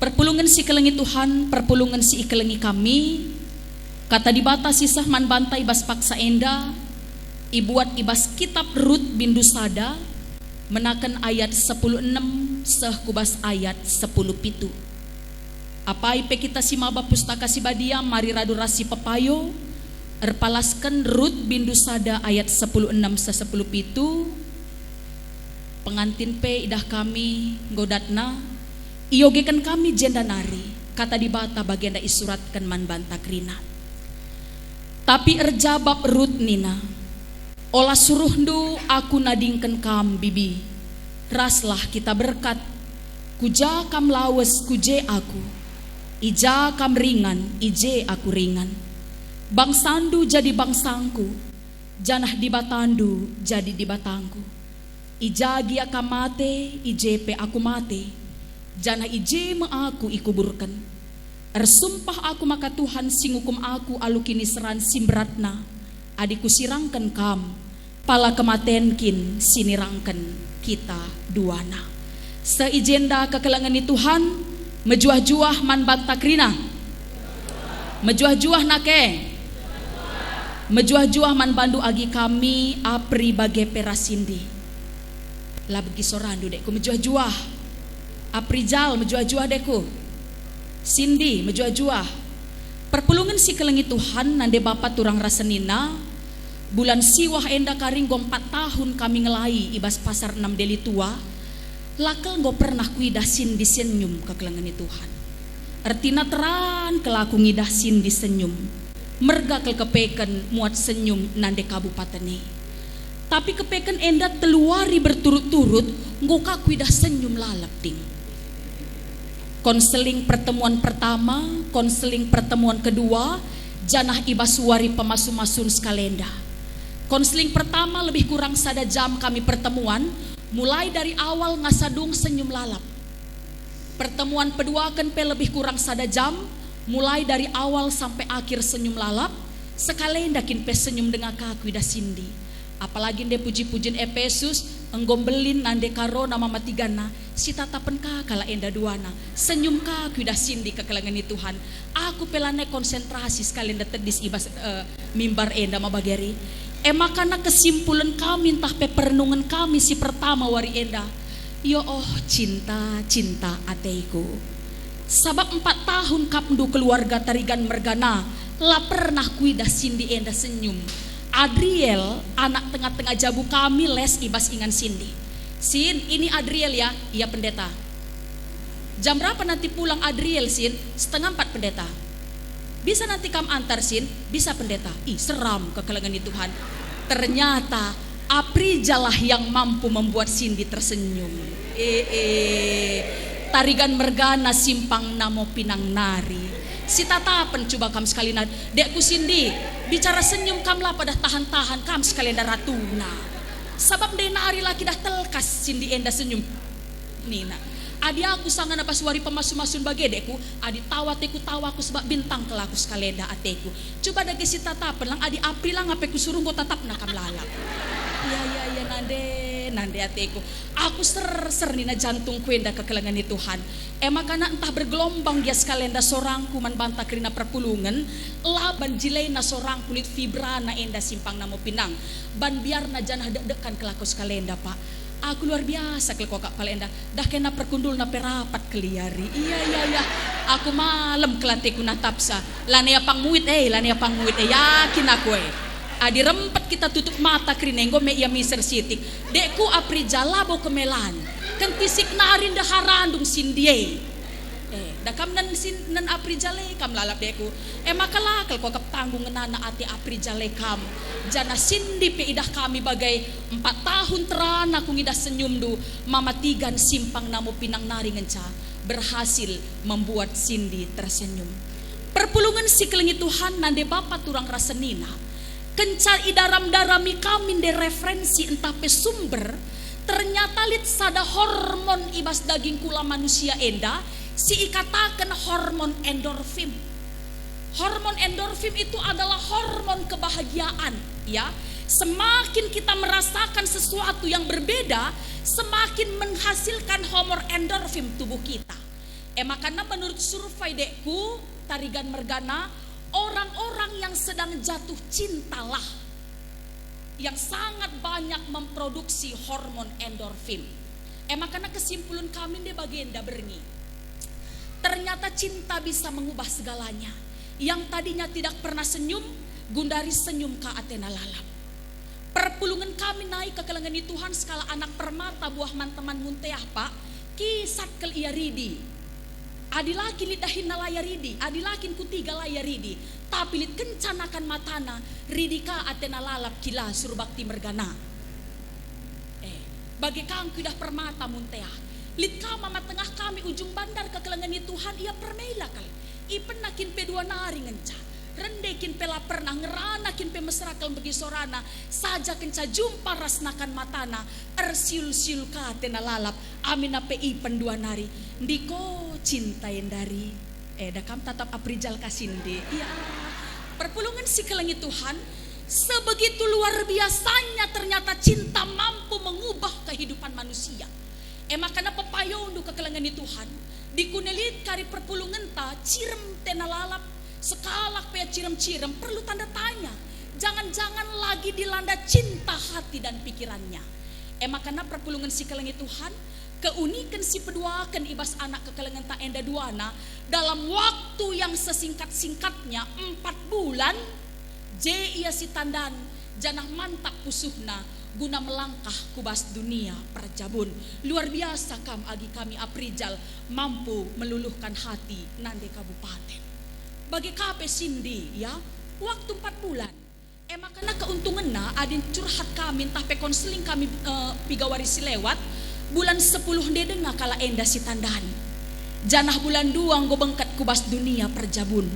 Perpulungan si kelengi Tuhan, perpulungan si ikelengi kami. Kata dibata sisah man bantai ibas paksa enda, ibuat ibas kitab Rut bindu sada, menaken ayat 10:6 seh kubas ayat 10:7. Apa ipe kita si maba pustaka si badia mari radurasi pepayo, erpalaskan Rut bindu sada ayat 10:6 seh 10:7. Pengantin pe idah kami godatna, iyogekan kami jenda nari, kata dibata bagenda isuratkan man banta krina. Tapi erjabab Rut nina, olah suruhndu aku nadingken kam bibi, raslah kita berkat, kuja kam lawes kuje aku, ija kam ringan, ije aku ringan. Bangsandu jadi bangsangku, janah dibatandu jadi dibatangku. Ija gia kam mate, ije pe aku mate, janah ije me aku ikuburkan. Ersumpah aku maka Tuhan singukum aku alukini seran simberatna, adiku sirangkan kam, pala kematenkin sinirangkan kita duana. Seijenda kekelangan ni Tuhan, mejuah-juah man bantakrina, mejuah-juah nake, mejuah-juah man bandu agi kami apri bage perasindi. Labgi sorandu dekku mejuah-juah, apri jal mejuah-juah dekku. Cindy mejuah-juah. Perpulungan si kelengi Tuhan nande bapak turang rasenina, bulan siwah enda karing go 4 tahun kami ngelai ibas pasar 6 deli tua, lakel go pernah kuidah Cindy senyum ke kelengan Tuhan. Ertina teran kelaku ngidah Cindy senyum, merga kel kepeken muat senyum nande kabupatene. Tapi kepeken enda teluari berturut-turut nggo kakuidah senyum lalap ting. Konseling pertemuan pertama, konseling pertemuan kedua, janah ibasuari pemasu-masun skalenda. Konseling pertama lebih kurang sada jam kami pertemuan, mulai dari awal ngasadung senyum lalap. Pertemuan kedua kan pe lebih kurang sada jam, mulai dari awal sampai akhir senyum lalap. Skalenda kin pe senyum dengan kaku ida Cindy. Apalagi nde puji-pujian Efesus, enggom-belin nande karo nama matigana, si tatapen ka kala enda duana, senyum ka kuda Cindy ke kelangan Tuhan. Aku pelane konsentrasi sekalian tedis ibas mimbar enda mabageri. Makana kesimpulan kami entah pe perenungan kami si pertama wari enda. Yo oh cinta, cinta ateiku. Sabab 4 tahun kapndu keluarga tarigan mergana, la pernah kuida Cindy enda senyum. Adriel, anak tengah-tengah jabu kami les ibas ingan Cindy. Sin, ini Adriel ya, iya pendeta. Jam berapa nanti pulang Adriel Sin? 3:30 pendeta. Bisa nanti kam antar Sin? Bisa pendeta. Ih seram kekelangan Tuhan. Ternyata Aprijalah yang mampu membuat Cindy tersenyum. Tarigan mergana simpang namo pinang nari. Si tatapan coba kam sekalian, dekku Cindy, bicara senyum kam lah pada tahan-tahan kam sekalian daratuna. Sabab dena hari laki dah telkas Cindy enda senyum. Nina, adi aku sangat apa suari pemasu-masun bagi dekku, adi tawa teku tawa aku sebab bintang kelaku sekalian dah ateku. Coba dake si tatapan lang adi April lang ngape ku suruh go tatap nakam lalap. Iya nande ateku. Aku ser nina jantung kuenda kekelangan Tuhan. Makana entah bergelombang dia skalenda sorang kuman banta kerina perpulungan, laban jilena sorang kulit fibra na enda simpang namo pinang. Ban biar na janah dek-dekan kelaku skalenda pak. Aku luar biasa kelko kak palenda. Dah kena perkundul na perapat keliari. Iya. Aku malam kelateku na tapsa. Lania pangmuit yakin aku Adi rempet kita tutup mata krinenggo me ia miser sitik. Dekku apri jalabo kemelan. Kentisik narin daharandung sindie. Dakam nan apri jale kam lalap dekku. Makalakal ko kap tanggung nana ati apri jale kam. Jana Cindy pe idah kami bagai 4 tahun terana kung idah senyum du mamatigan simpang namo pinang nari ngenca berhasil membuat Cindy tersenyum. Perpulungan si kelengi Tuhan nande bapa turang rasenina. Kencar idaram-darami kami de referensi entah pe sumber, ternyata lit sada hormon ibas daging kula manusia enda si ikatakan hormon endorfin. Hormon endorfin itu adalah hormon kebahagiaan, ya. Semakin kita merasakan sesuatu yang berbeda, semakin menghasilkan hormon endorfin tubuh kita. Makanya menurut survei dekku tarigan mergana, orang-orang yang sedang jatuh cintalah yang sangat banyak memproduksi hormon endorfin. Makanya kesimpulan kami di bagenda berni, ternyata cinta bisa mengubah segalanya. Yang tadinya tidak pernah senyum, gundari senyum ka atena lalap. Perpulungan kami naik ke kelengan Tuhan skala anak permata buah manteman munteah pak, kisat kel ia ridi. Adilakin lidahin na layar ridi, adilakin kutiga layar ridi, tapi lit kencanakan matana, ridi ka atena lalap kila suruh bakti mergana. Bagi kang kudah permata munteah, lit kama matengah kami ujung bandar ke kelengan Tuhan ia permela kal. Ipenakin pe dua nari ngenca, rendekin pe lapernah, ngeranakin pe mesrakal bagi sorana, saja kenca jumpa rasnakan matana, ersiul-siul ka tena lalap, amina pe ipen dua nari, ndiko cintain dari, dakam tatap aprijal kasindi, iya, perpulungan si kelengi Tuhan, sebegitu luar biasanya ternyata cinta mampu mengubah kehidupan manusia. Makanya pepayon ke kelengan Tuhan, dikunelit kari perpulungan ta cirem tena lalap sekalak pe cirem-cirem perlu tanda tanya. Jangan-jangan lagi dilanda cinta hati dan pikirannya. Makanya perpulungan si kelengi Tuhan, keunikan si peduakan ibas anak ke kelengan ta enda duana dalam waktu yang sesingkat-singkatnya 4 bulan. Ia si tandan janah mantap pusuhna guna melangkah kubas dunia perjabun. Luar biasa kam agi kami aprijal mampu meluluhkan hati nande kabupaten. Bagi kape sindi ya waktu 4 bulan. Makanya keuntunganna adin curhat kami tape konseling kami pigawari silewat bulan 10 dedenga kala enda si tandan. Janah bulan 2 go bengkat kubas dunia perjabun.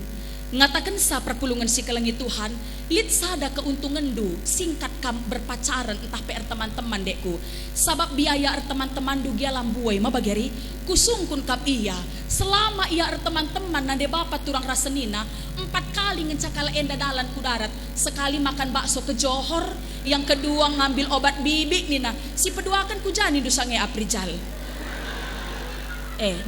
Ngatakan sa perpulungan si kelengi Tuhan, lit sada keuntungan du singkat kam berpacaran entah PR teman-teman dekku. Sabab biaya teman-teman du gia lambuai mabageri kusungkun kap iya. Selama ia teman-teman nande bapak turang rasenina 4 kali ngencakala enda dalan ku darat. Sekali makan bakso ke Johor, yang kedua ngambil obat bibik nina. Si peduakan ku jani du sange aprijal.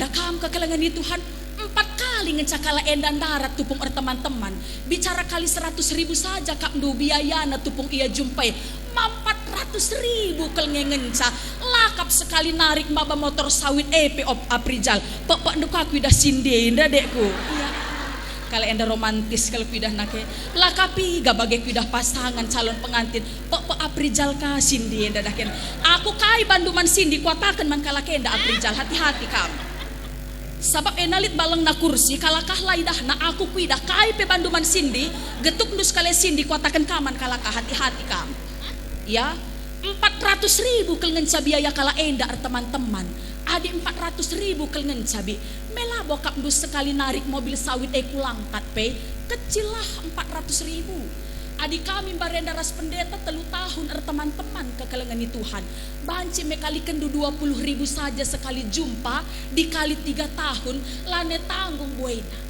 Dakam ke kelengan Tuhan 4 kali ngecakala endan darat tupung teman-teman. Bicara kali 100.000 saja kak du biaya na tupung ia jumpai 400.000 kel ngengenca. Lakap sekali narik maba motor sawit EP op aprijal. Pok nuka aku dah sinde indah dekku. Iya. Kalau enda romantis kalau pidah nake. Lakapi gak bagai pidah pasangan calon pengantin. Pok aprijal ka sinde indah daken. Aku kai banduman sindi kuatakan man kalake enda aprijal, hati-hati kamu. Sabab enalit balang na kursi kalakah laidah na aku kuidah kai pe banduman sindi getuk dus kale sindi kuatakan kaman kalakah, hati-hati kam. Ya 400.000 kel ngenca biaya kala enda teman-teman. Adi 400.000 kel ngencabi mela bokap dus sekali narik mobil sawit kulangkat pe kecil lah 400.000. Adik kami barenda ras pendeta 3 tahun teman-teman ke kelengan Tuhan. Banci mekalikan 20.000 saja sekali jumpa dikali 3 tahun lane tanggung buena.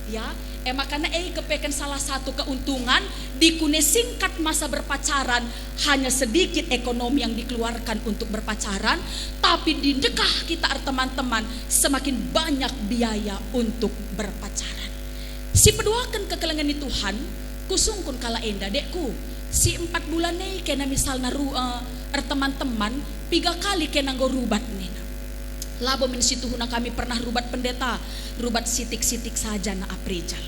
Ya, makanya kepekan salah satu keuntungan dikune singkat masa berpacaran hanya sedikit ekonomi yang dikeluarkan untuk berpacaran, tapi di dekah kita teman-teman semakin banyak biaya untuk berpacaran. Si peduakan ke kelengan Tuhan kusungkun kala enda dekku si 4 bulan nih kena misalnya teman-teman 3 kali kena go rubat nih labo min situ na kami pernah rubat pendeta rubat sitik-sitik saja na aprijal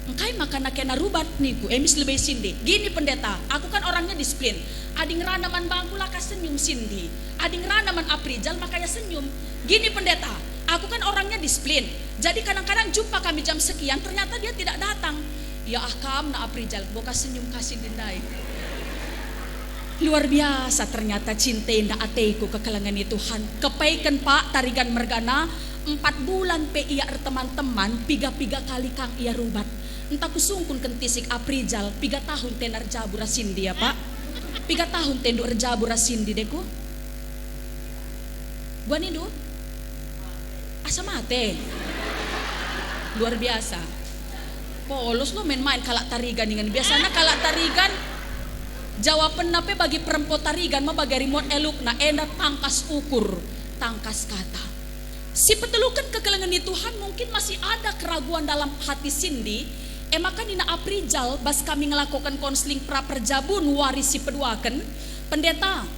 engkai makana kena rubat nih ku emis lebih sindi gini pendeta aku kan orangnya disiplin ading ranaman bangku laka senyum sindi ading ranaman aprijal makanya senyum gini pendeta aku kan orangnya disiplin jadi kadang-kadang jumpa kami jam sekian ternyata dia tidak datang. Ya akam na aprijal boka senyum kasih dindai. Luar biasa ternyata cinta indah ateku ke kalangan Tuhan. Kepaikan pak tarigan mergana 4 bulan pe ia teman-teman 3 kali kang ia rubat. Entah kusungkun kentisik aprijal 3 tahun tenar jabura sindi ya pak. 3 tahun tendu jabura sindi deku. Gua nidu asa mate. Luar biasa. Polos lo main-main kalak tarigan dengan biasanya kalak tarigan jawaban nape bagi perempuan tarigan mah bagi remote eluk na enda tangkas ukur tangkas kata Si petelukan kekelengan ni Tuhan, mungkin masih ada keraguan dalam hati Cindy. Maka Nina Aprijal bas kami ngelakukan konseling pra perjabun waris si peduakan pendeta.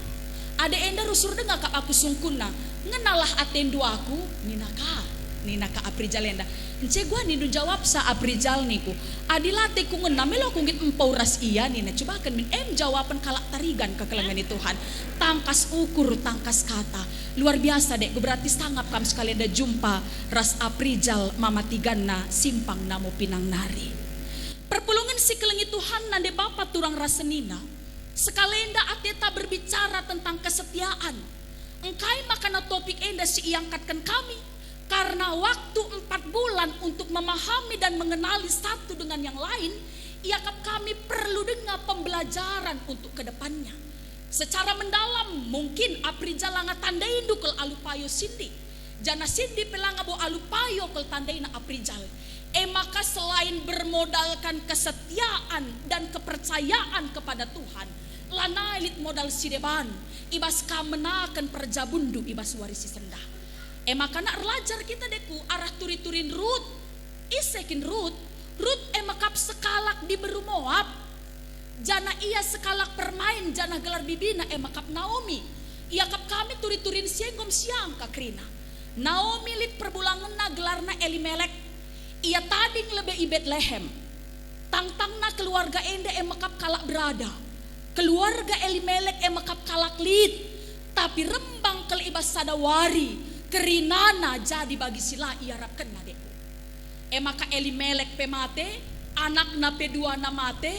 Ada enda rusur dengar kak aku sungkuna ngenalah atendu aku Nina ka Aprijal enda. Ence gua nindu jawab sa Aprijal niku. Adilate ku ngena melo ku ngit empau ras iya Nina. Coba kan min jawaban kalak tarigan kekelengan ni Tuhan. Tangkas ukur, tangkas kata. Luar biasa dek, berarti sangat kam sekali ada jumpa ras Aprijal mama tigana simpang namo pinang nari. Perpulungan si kelengi Tuhan nande bapak turang rasenina. Sekalenda ateta berbicara tentang kesetiaan. Engkai makana topik enda si iangkatkan kami. Karena waktu 4 bulan untuk memahami dan mengenali satu dengan yang lain, iakap kami perlu dengar pembelajaran untuk kedepannya. Secara mendalam mungkin Aprijal langa tandai dukel alupayo Cindy. Jana Cindy pelanga bo alupayo kel tandai na Aprijal. Maka selain bermodalkan kesetiaan dan kepercayaan kepada Tuhan, lanailit modal sideban ibas kamenakan perjabundu ibas warisi sendah. Maka nak relajar kita deku arah turi-turin Rut isekin Rut emakap sekalak di beru Moab. Jana ia sekalak permain jana gelar bibina emakap Naomi. Ia kap kami turi-turin siengom siang kakrina. Naomi lit perbulangan na gelarna Elimelek. Ia tading lebe i Betlehem. Tangtangna keluarga enda emakap kalak berada. Keluarga Elimelek emakap kalak lit. Tapi rembang kel ibas sadawari. Kerinana jadi bagi sila ia rapken na deku. Emaka Elimelek pemate. Anak na pedua na mate.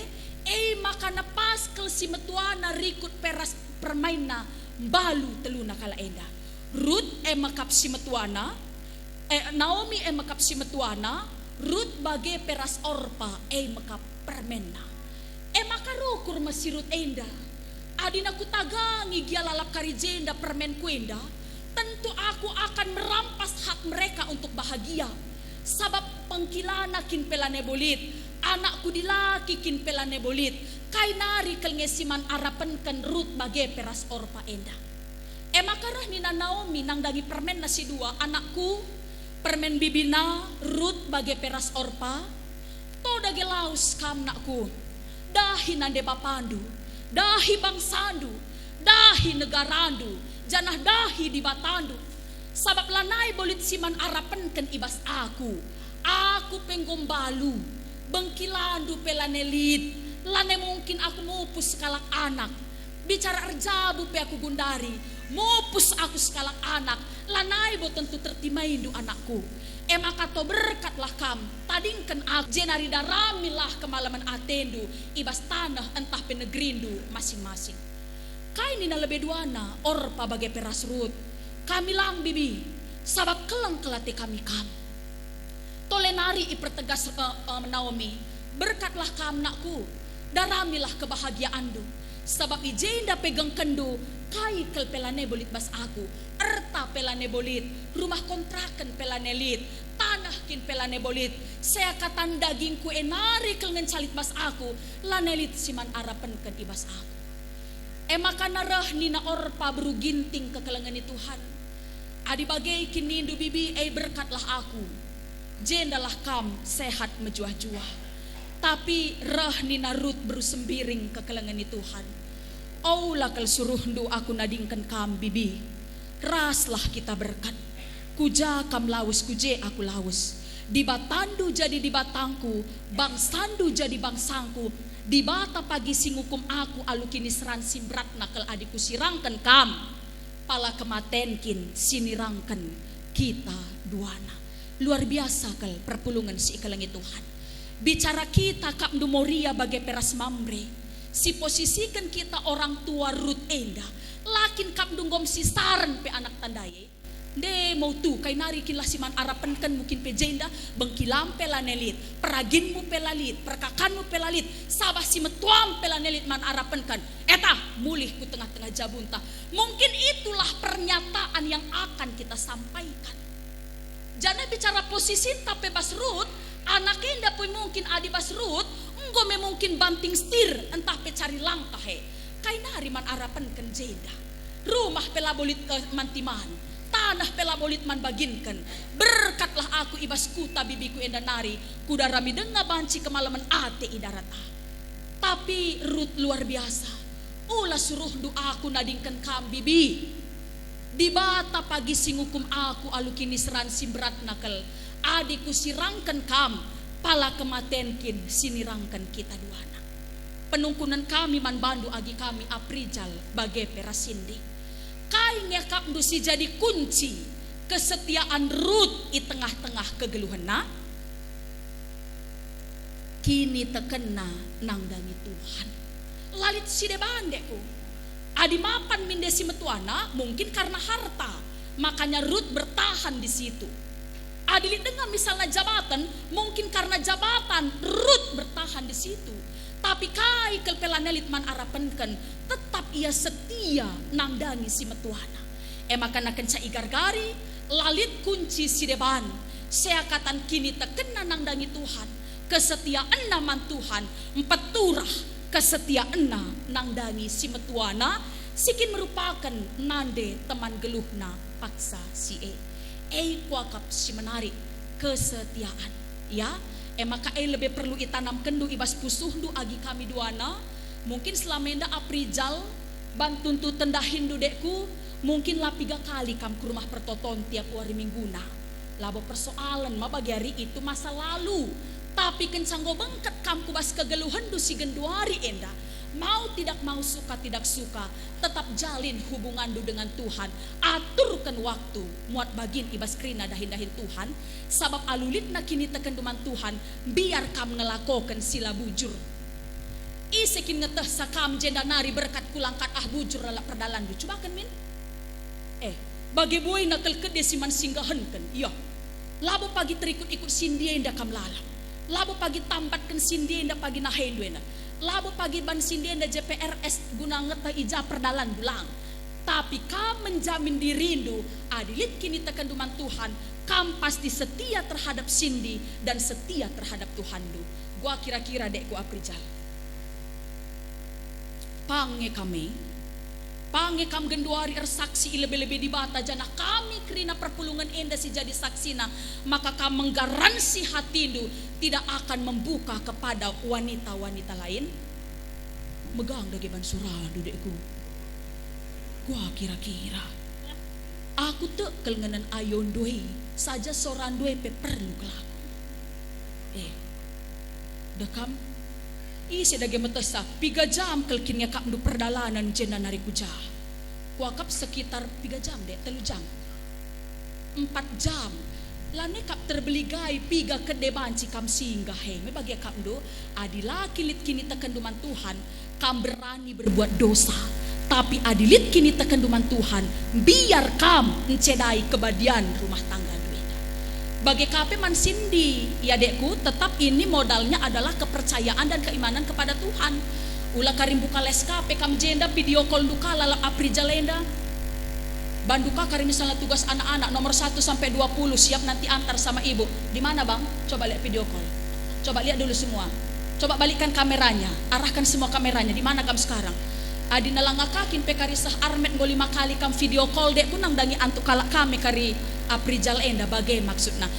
Maka na pas kel si metuana rikut peras permainna. Balu teluna kala enda. Ruth emakap si metuana. Naomi emakap si metuana. Ruth bage peras Orpa emakap permenna. Maka rukur masih Ruth enda. Adina ku tagangi gia lalap karijenda permen kuenda. Tentu aku akan merampas hak mereka untuk bahagia. Sabab pengkilana kin pelane bolit. Anakku dilaki kin pelane bolit. Kai nari kel ngesiman arapenken Ruth bage peras Orpa enda. Maka rah nina Naomi nang dagi permen nasi dua anakku permen bibina Ruth bage peras Orpa to dage laus kam nakku dahi nande bapandu dahi bangsandu dahi negarandu janah dahi di batandu sabab lanai bolit siman arapenken ibas aku penggombalu bengkilandu pelanelit lane mungkin aku mupus sekalak anak bicara erjabu pe aku gundari mupus aku sekalak anak lanai bo tentu tertimaindo anakku maka to berkatlah kam tadingken aku jenari daramilah kemalaman atendu ibas tanah entah penegrindu masing-masing kai nina lebe duana Orpa bagai peras Ruth kami lang bibi sabab kelang kelate kami kam tolenari ipertegas Naomi berkatlah kam nakku daramilah kebahagiaandu sabab ijenda pegang kendu kai kel pelane bolit bas aku erta pelane bolit rumah kontrakan pelane lit tanah kin pelane bolit saya katan dagingku enari kel ngencalit bas aku lanelit siman arapen ken ibas aku maka narah nina Orpa beruginting kekelengan Tuhan adi bagai kinindu bibi berkatlah aku jendalah kam sehat mejuah-juah. Tapi rah nina Ruth berusembiring kekelengan Tuhan. Aulah kal suruh ndu aku nadingkan kam bibi. Raslah kita berkat. Kuja kam laus kuje aku laus. Di batandu jadi di batangku. Bangsandu jadi bangsangku. Di bata pagi singukum aku alukini seran simbrat nakal adiku sirangkan kam. Pala kematenkin sinirangkan kita duana. Luar biasa kal perpulungan si ikelengi Tuhan. Bicara kita kap dumoria bagai peras mamre. Si posisikan kita orang tua Ruth enda. Lakin kap dunggom si saran pe anak tandaye. De mau tu kay narikin lah siman arapan kan mungkin pe jenda. Bengkilam pelanelit. Peraginmu pelalit. Perkakanmu pelalit. Sabah si metuam pelanelit man arapan kan. Eta mulih ku tengah-tengah jabunta. Mungkin itulah pernyataan yang akan kita sampaikan. Jangan bicara posisi tapi bas Ruth. Anaknya indah pun mungkin adi bas Ruth, enggo mungkin banting setir, entah pe cari langkah Kaina hariman arapan kan jeda. Rumah pela bolit ke mantiman, tanah tanah pela bolit man baginkan. Berkatlah aku ibas kuta bibiku enda nari, kudara midenga banci kemalaman ate idarata. Tapi Rut luar biasa. Ulah suruh doa aku nadingkan kam bibi. Di bata pagi singukum aku alukini seran simberat nakal. Adiku sirangkan kam, pala kematenkin sinirangkan kita duana. Penungkunan kami man bandu agi kami aprijal bage perasindi. Kai ngekap dusi jadi kunci kesetiaan Rut di tengah-tengah kegeluhana. Kini tekena nangdangi Tuhan. Lalit si debandeku. Adi mapan mindesi metuana mungkin karena harta, makanya Rut bertahan di situ. Adili dengan misalnya jabatan, mungkin karena jabatan Rut bertahan di situ. Tapi kai kelpelanelit man arapenken, tetap ia setia nangdangi si metuana. Makana kenca igar-gari, lalit kunci si deban. Seakatan kini tekena nangdangi Tuhan, kesetiaan naman Tuhan, empeturah kesetiaan nangdangi si metuana, sikin merupakan nande teman geluhna paksa si kuakap si menarik kesetiaan ya. Maka lebih perlu itanam kendu ibas pusuh du agi kami duana. Mungkin selama enda aprijal bantun tu tendahin du dekku, mungkin lah 3 kali kam ke rumah pertoton tiap hari mingguna. Labo persoalan ma bagi hari itu masa lalu. Tapi kencanggo bengket kam kubas kegeluhan du si genduari enda. Mau tidak mau, suka tidak suka, tetap jalin hubungan du dengan Tuhan. Aturkan waktu muat bagin ibas krina dahin-dahin Tuhan. Sabab alulit na kini tekenduman Tuhan, biar kam ngelakokan sila bujur. Isekin ngeteh sakam jenda nari berkat kulangkat bujur lalap perdalan du. Coba kan min? Bagi boy nakal kede siman singgahan kan. Iya. Labo pagi terikut-ikut sindia inda kam lalam. Labo pagi tambatkan sindia inda pagi nahenduena. Labo pagi ban sindia inda JPRS guna ngeteh ija perdalan dulang. Tapi kam menjamin dirindu adilit kini tekenduman Tuhan, kam pasti setia terhadap Sindi dan setia terhadap Tuhan du. Gua kira-kira dekku aprijal. Pange kam genduari saksi lebih-lebih di bata jana kami kerina perpulungan enda si jadi saksina, maka kam menggaransi hatindu tidak akan membuka kepada wanita-wanita lain. Megang dageban surah dudekku. Gua kira-kira aku tekel ngenen ayon doi saja soran doi pe perlu kelaku. Dekam isi dage metesa 3 jam kelkinnya kap du perdalanan jena nari kuja. Kuakap sekitar 3 jam dek 3 jam 4 jam lane kap terbeli gai piga kedebanci kam singgah me bagi kap do adila kilit kini tekenduman Tuhan kam berani berbuat dosa. Tapi adilit kini tekenduman Tuhan biar kam mencedai kebadian rumah tangga duena. Bagi kape man Sindi ya dekku, tetap ini modalnya adalah kepercayaan dan keimanan kepada Tuhan. Ulah karim buka les kape kam jenda video call duka lalap aprijalenda. Banduka karim misalnya tugas anak-anak nomor 1 sampai 20 siap nanti antar sama ibu. Di mana bang? Coba lihat video call. Coba lihat dulu semua. Coba balikkan kameranya, arahkan semua kameranya. Di mana kam sekarang? Adi nalangakakin pe karisah armet go 5 kali kam video call dek kunang dangi antuk kalak kami kari aprijal enda bagai maksudna.